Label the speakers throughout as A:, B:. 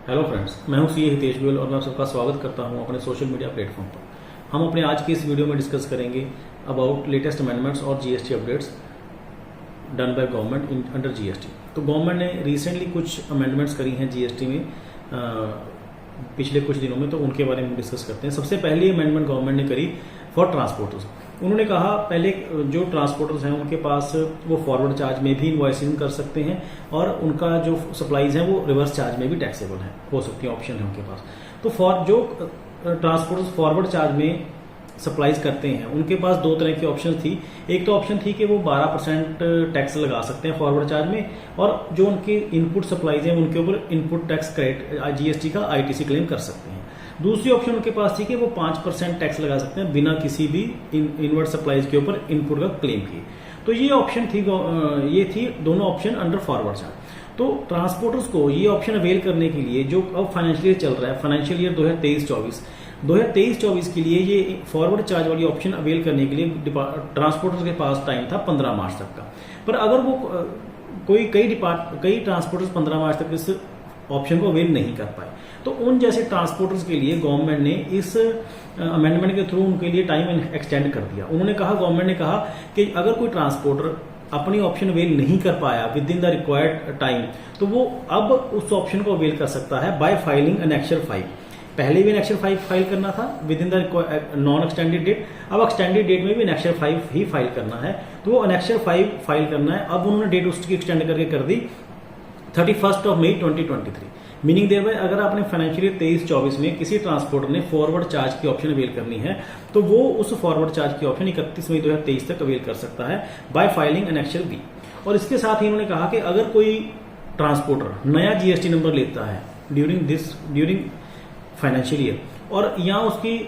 A: Hello friends, मैं हूं CA Hitesh Goyal और मैं सबका स्वागत करता हूं अपने सोशल मीडिया प्लेटफॉर्म पर। हम अपने आज की इस वीडियो में डिस्कस करेंगे अबाउट लेटेस्ट अमेंडमेंट्स और GST updates done by government under GST. तो गवर्नमेंट ने रिसेंटली कुछ अमेंडमेंट्स करी हैं जीएसटी में पिछले कुछ दिनों में, तो उनके बारे में डिस्कस करते हैं। सबसे पहली अमेंडमेंट गवर्नमेंट ने करी फॉर ट्रांसपोर्टर्स। उन्होंने कहा पहले जो ट्रांसपोर्टर्स हैं उनके पास वो फॉरवर्ड चार्ज में भी इनवॉइसिंग कर सकते हैं और उनका जो सप्लाईज है वो रिवर्स चार्ज में भी टैक्सेबल है, हो सकती है, ऑप्शन है उनके पास। तो जो ट्रांसपोर्टर्स फॉरवर्ड चार्ज में सप्लाईज करते हैं उनके पास दो तरह की ऑप्शन थी। एक तो ऑप्शन थी कि वो 12% टैक्स लगा सकते हैं फॉरवर्ड चार्ज में, और जो उनकी इनपुट सप्लाईज हैं उनके ऊपर इनपुट टैक्स क्रेडिट जीएसटी का आईटीसी क्लेम कर सकते हैं। दूसरी ऑप्शन उनके पास थी कि वो 5% टैक्स लगा सकते हैं बिना किसी भी इनवर्ट सप्लाईज के ऊपर इनपुट का क्लेम किए। तो ये ऑप्शन थी, ये थी दोनों ऑप्शन अंडर फॉरवर्ड चार्ज। तो ट्रांसपोर्टर्स को ये ऑप्शन अवेल करने के लिए जो अब फाइनेंशियल ईयर चल रहा है, फाइनेंशियल ईयर 2023-24 के लिए ये फॉरवर्ड चार्ज वाली ऑप्शन अवेल करने के लिए ट्रांसपोर्टर्स के पास टाइम था 15 मार्च तक का। पर अगर वो कई ट्रांसपोर्टर्स 15 मार्च तक इस ऑप्शन को अवेल नहीं कर पाए, तो उन जैसे ट्रांसपोर्टर्स के लिए गवर्नमेंट ने इस अमेंडमेंट के थ्रू उनके लिए टाइम एक्सटेंड कर दिया। गवर्नमेंट ने कहा कि अगर कोई ट्रांसपोर्टर अपनी ऑप्शन अवेल नहीं कर पाया with in the required time, तो वो अब उस ऑप्शन को अवेल कर सकता है बाय फाइलिंग एनेक्सर 5। पहले भी एनेक्सर 5 फाइल करना था within the non extended date, अब एक्सटेंडेड डेट में भी एनेक्सर 5 ही फाइल करना है। तो वो एनेक्सर 5 फाइल करना है। अब उन्होंने डेट उसकी एक्सटेंड करके कर दी 31 मई 2023। मीनिंग देयर बाय अगर आपने फाइनेंशियल ईयर 23-24 में किसी ट्रांसपोर्टर ने फॉरवर्ड चार्ज की ऑप्शन अवेल करनी है, तो वो उस फॉरवर्ड चार्ज की ऑप्शन 31 मई 2023 तक अवेल कर सकता है बाय फाइलिंग एनेक्सर बी। और इसके साथ ही उन्होंने कहा कि अगर कोई ट्रांसपोर्टर नया जीएसटी नंबर लेता है ड्यूरिंग फाइनेंशियल ईयर और यहाँ उसकी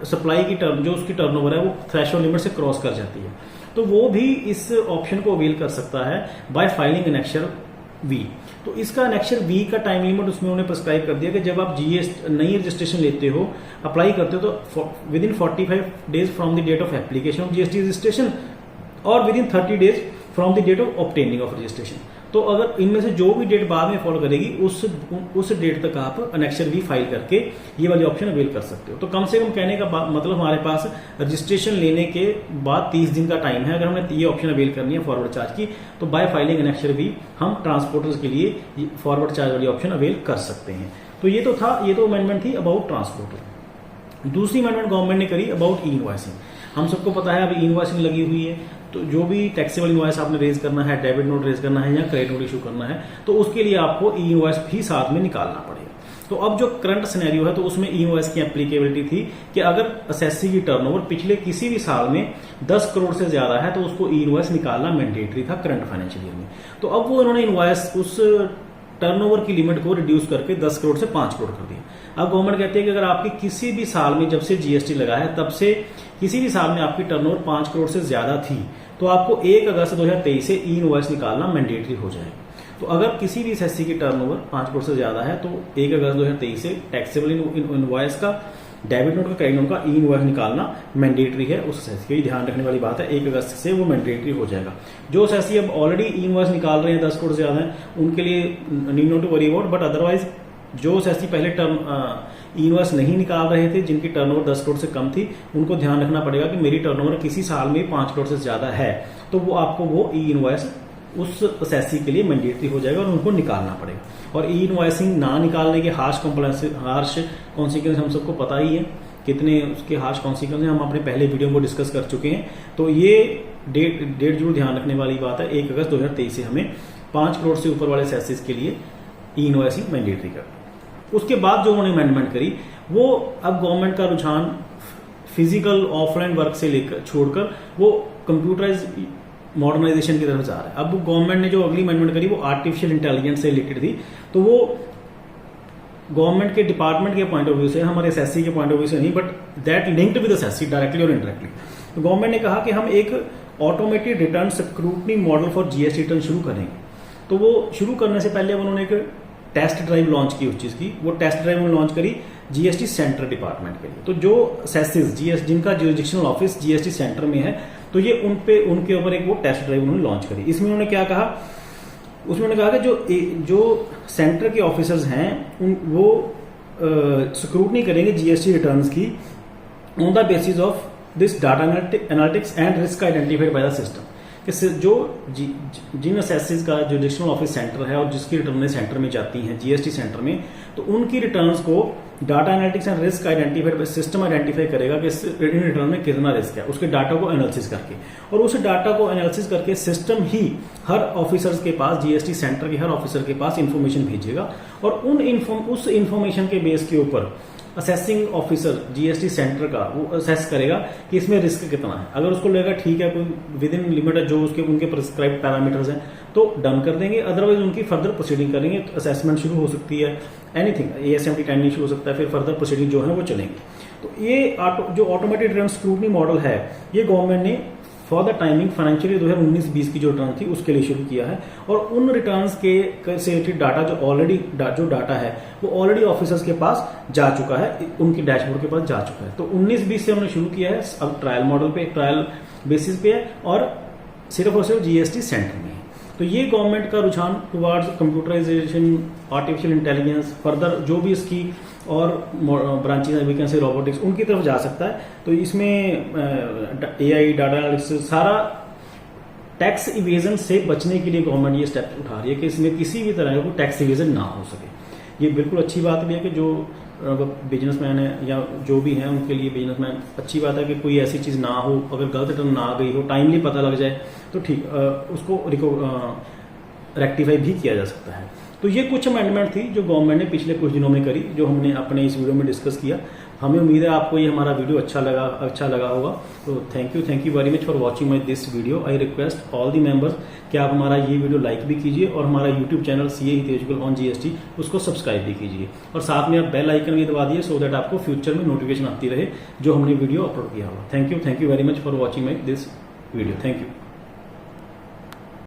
A: सप्लाई की जो उसकी टर्नओवर है वो थ्रेशोल्ड लिमिट से क्रॉस कर जाती है, तो वो भी इस ऑप्शन को अवेल कर सकता है बाय फाइलिंग एनेक्सर वी। तो इसका एनेक्सर वी का टाइम लिमिट उसमें उन्होंने प्रिस्क्राइब कर दिया कि जब आप नई रजिस्ट्रेशन लेते हो, अप्लाई करते हो, तो within 45 days from the date of application of GST registration और within 30 days from the date of obtaining of registration. तो अगर इनमें से जो भी डेट बाद में फॉलो करेगी उस डेट तक आप एनेक्सर वी फाइल करके ये वाली ऑप्शन अवेल कर सकते हो। तो कम से कम कहने का मतलब हमारे पास रजिस्ट्रेशन लेने के बाद 30 दिन का टाइम है। अगर हमने ये ऑप्शन अवेल करनी है फॉरवर्ड चार्ज की, तो बाय फाइलिंग एनेक्सर वी हम ट्रांसपोर्टर्स के लिए फॉरवर्ड चार्ज वाली ऑप्शन अवेल कर सकते हैं। तो ये तो अमेंडमेंट थी अबाउट ट्रांसपोर्टर। दूसरी अमेंडमेंट गवर्नमेंट ने करी अबाउट ई इनवॉइसिंग। हम सबको पता है अभी ई इनवॉइसिंग लगी हुई है, तो जो भी टैक्सेबल इनवॉइस आपने रेज करना है, डेबिट नोट रेज करना है या क्रेडिट नोट इशू करना है, तो उसके लिए आपको ई इनवॉइस भी साथ में निकालना पड़ेगा। तो अब जो करंट सिनेरियो है, तो उसमें ई इनवॉइस की एप्लीकेबिलिटी थी कि अगर असेसी की टर्नओवर पिछले किसी भी साल में 10 करोड़ से ज्यादा है, तो उसको ई इनवॉइस निकालना मैंडेटरी था करंट फाइनेंशियल ईयर में। तो अब वो उन्होंने इनवॉइस उस टर्नओवर की लिमिट को रिड्यूस करके 10 करोड़ से 5 करोड़ कर दिया। अब गवर्नमेंट कहती है कि अगर आपकी किसी भी साल में, जब से जीएसटी लगा है तब से किसी भी साल में आपकी टर्नओवर 5 करोड़ से ज्यादा थी, तो आपको 1 अगस्त 2023 से ई इनवॉइस निकालना मैंडेटरी हो जाएगा। तो अगर किसी भी एसएससी की टर्नओवर 5 करोड़ से ज्यादा है, तो 1 अगस्त 2023 से टैक्सेबल इनवॉइस का, डेबिट नोट का, क्रेडिट नोट का ई इनवॉइस निकालना मैंडेटरी है उस एसएससी की। ध्यान रखने वाली बात है, 1 अगस्त से वो मैंडेटरी हो जाएगा। जो एसएससी अब ऑलरेडी ई इनवॉइस निकाल रहे हैं 10 करोड़ से ज्यादा है, उनके लिए need not to worry about, but otherwise जो एसएससी पहले ई इनवॉइस नहीं निकाल रहे थे, जिनकी टर्नओवर 10 करोड़ से कम थी, उनको ध्यान रखना पड़ेगा कि मेरी टर्नओवर किसी साल में 5 करोड़ से ज्यादा है, तो वो आपको वो ई इनवॉइस उस एसएससी के लिए मैंडेटरी हो जाएगा और उनको निकालना पड़ेगा। और ई इनवॉइसिंग ना निकालने के हार्श कॉन्सिक्वेंस हम सबको पता ही है, कितने उसके हार्श कॉन्सिक्वेंस हैं, हम अपने पहले वीडियो को डिस्कस कर चुके हैं। तो ये डेट जरूर ध्यान रखने वाली बात है, 1 अगस्त 2023 से हमें 5 करोड़ से ऊपर वाले एसएससीज के लिए ई इनवॉइसिंग मैंडेटरी कर। उसके बाद जो उन्होंने अमेंडमेंट करी, वो अब गवर्नमेंट का रुझान फिजिकल ऑफलाइन वर्क से लेकर छोड़कर वो कंप्यूटराइज मॉडर्नाइजेशन की तरफ जा रहा है। अब गवर्नमेंट ने जो अगली अमेंडमेंट करी वो आर्टिफिशियल इंटेलिजेंस से रिलेटेड थी। तो वो गवर्नमेंट के डिपार्टमेंट के पॉइंट ऑफ व्यू से, हमारे एसएससी के पॉइंट ऑफ व्यू से नहीं, but that linked with SSC directly और इनडायरेक्टली। तो गवर्नमेंट ने कहा कि हम एक automated return scrutiny model for GST return शुरू करेंगे। तो वो शुरू करने से पहले उन्होंने एक टेस्ट ड्राइव लॉन्च की उस चीज की। वो टेस्ट ड्राइव उन्होंने लॉन्च करी जीएसटी सेंटर डिपार्टमेंट के लिए। तो जो सेसेस जिनका जुरिडिक्शनल ऑफिस जीएसटी सेंटर में है, तो ये उनके ऊपर एक वो टेस्ट ड्राइव उन्होंने लॉन्च करी। इसमें उन्होंने क्या कहा उसमें उन्होंने कहा कि जो सेंटर के ऑफिसर्स हैं वो स्क्रूटनी करेंगे जीएसटी रिटर्न्स की on the basis of this data analytics and risk identified by the system. जो जिन असेसिस का जो डिस्ट्रिक्ट ऑफिस सेंटर है और जिसकी रिटर्न सेंटर में जाती हैं जीएसटी सेंटर में, तो उनकी रिटर्न्स को data analytics and risk identified system identify करेगा कि इन रिटर्न में कितना रिस्क है, उसके डाटा को एनालिसिस करके, और उस डाटा को एनालिसिस करके सिस्टम ही हर ऑफिसर्स के पास, जीएसटी सेंटर के हर ऑफिसर के पास इंफॉर्मेशन भेजेगा और उस इंफॉर्मेशन के बेस के ऊपर असेसिंग ऑफिसर जीएसटी सेंटर का वो असेस करेगा कि इसमें रिस्क कितना है। अगर उसको लगेगा ठीक है, कोई विद इन लिमिट है, जो उसके उनके प्रिस्क्राइब पैरामीटर्स हैं, तो डन कर देंगे, अदरवाइज उनकी फर्दर प्रोसीडिंग करेंगे। तो असेसमेंट शुरू हो सकती है, एनीथिंग ASMT 10 इशू हो सकता है, फिर फर्दर प्रोसीडिंग जो है वो चलेंगे। तो ये जो ऑटोमेटेड रिटर्न स्क्रूटनी मॉडल है, ये गवर्नमेंट ने for the timing financial year 2019-20 की जो रिटर्न थी उसके लिए शुरू किया है, और उन रिटर्न्स के से रिलेटेड डाटा जो डाटा है वो ऑलरेडी ऑफिसर्स के पास जा चुका है, उनकी डैशबोर्ड के पास जा चुका है। तो 19-20 से उन्होंने शुरू किया है, अब ट्रायल मॉडल पे, ट्रायल बेसिस पे है, और सिर्फ जीएसटी सेंटर में है। तो ये गवर्नमेंट का रुझान towards computerisation, artificial intelligence, further जो भी इसकी और branches we can say robotics, उनकी तरफ जा सकता है। तो इसमें AI, डाटा एनालिसिस, सारा टैक्स इवेजन से बचने के लिए गवर्नमेंट ये स्टेप उठा रही है कि इसमें किसी भी तरह का टैक्स इवेजन ना हो सके। ये बिल्कुल अच्छी बात भी है कि जो बिजनेसमैन है या जो भी हैं उनके लिए बिजनेसमैन, अच्छी बात है कि कोई ऐसी चीज़ ना हो, अगर गलत रिटर्न ना आ गई हो, टाइमली पता लग जाए तो ठीक, उसको रेक्टिफाई भी किया जा सकता है। तो ये कुछ अमेंडमेंट थी जो गवर्नमेंट ने पिछले कुछ दिनों में करी, जो हमने अपने इस वीडियो में डिस्कस किया। हमें उम्मीद है आपको ये हमारा वीडियो अच्छा लगा होगा। तो thank you very much for watching my this video. I request all the members कि आप हमारा ये वीडियो लाइक भी कीजिए और हमारा YouTube channel CA Hitesh on GST उसको सब्सक्राइब भी कीजिए, और साथ में आप बेल आइकन भी दबा दिए सो दैट आपको फ्यूचर में नोटिफिकेशन आती रहे जो हमने वीडियो अपलोड किया होगा। Thank you very much for watching my this video. Thank you.